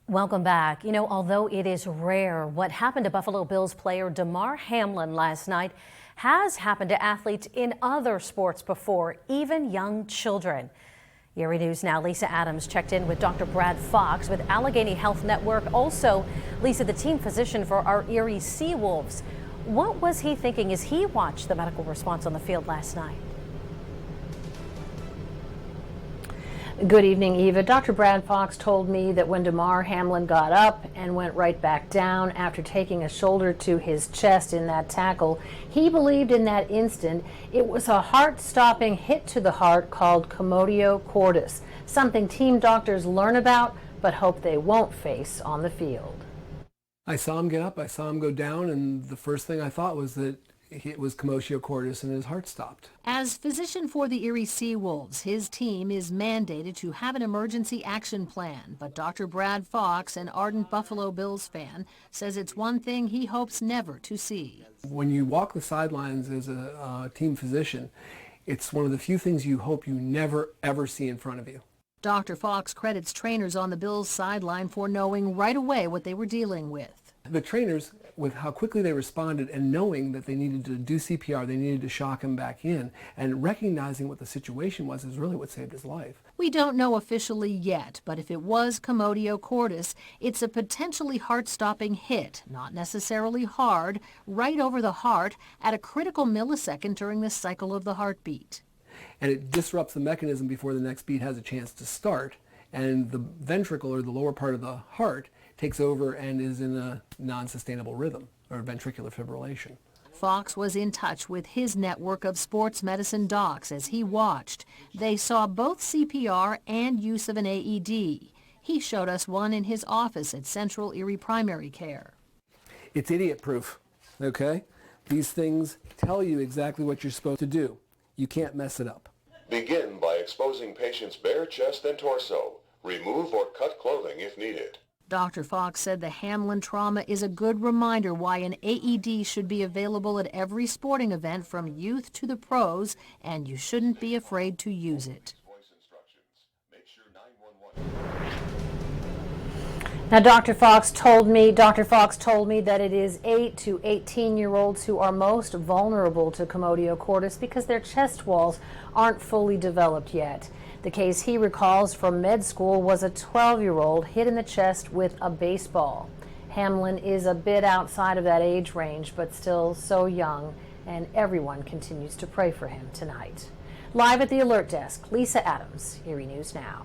Welcome back. Although it is rare, what happened to Buffalo Bills player Damar Hamlin last night has happened to athletes in other sports before, even young children. Erie News Now, Lisa Adams checked in with Dr. Brad Fox with Allegheny Health Network. Also, Lisa, the team physician for our Erie Seawolves. What was he thinking as he watched the medical response on the field last night? Good evening, Eva. Dr. Brad Fox told me that when Damar Hamlin got up and went right back down after taking a shoulder to his chest in that tackle, he believed in that instant it was a heart-stopping hit to the heart called Commotio Cordis, something team doctors learn about but hope they won't face on the field. I saw him get up, I saw him go down, and the first thing I thought was that it was Commotio Cordis and his heart stopped. As physician for the Erie Seawolves, his team is mandated to have an emergency action plan. But Dr. Brad Fox, an ardent Buffalo Bills fan, says it's one thing he hopes never to see. When you walk the sidelines as a team physician, it's one of the few things you hope you never ever see in front of you. Dr. Fox credits trainers on the Bills sideline for knowing right away what they were dealing with. The trainers, with how quickly they responded and knowing that they needed to do CPR, they needed to shock him back in, and recognizing what the situation was is really what saved his life. We don't know officially yet, but if it was Commotio Cordis, it's a potentially heart-stopping hit, not necessarily hard, right over the heart at a critical millisecond during the cycle of the heartbeat. And it disrupts the mechanism before the next beat has a chance to start, and the ventricle, or the lower part of the heart, takes over and is in a non-sustainable rhythm, or ventricular fibrillation. Fox was in touch with his network of sports medicine docs as he watched. They saw both CPR and use of an AED. He showed us one in his office at Central Erie Primary Care. It's idiot-proof, okay? These things tell you exactly what you're supposed to do. You can't mess it up. Begin by exposing patient's bare chest and torso. Remove or cut clothing if needed. Dr. Fox said the Hamlin trauma is a good reminder why an AED should be available at every sporting event from youth to the pros, and you shouldn't be afraid to use it. Now, Dr. Fox told me that it is 8 to 18-year-olds who are most vulnerable to Commotio Cordis because their chest walls aren't fully developed yet. The case he recalls from med school was a 12-year-old hit in the chest with a baseball. Hamlin is a bit outside of that age range, but still so young, and everyone continues to pray for him tonight. Live at the Alert Desk, Lisa Adams, Erie News Now.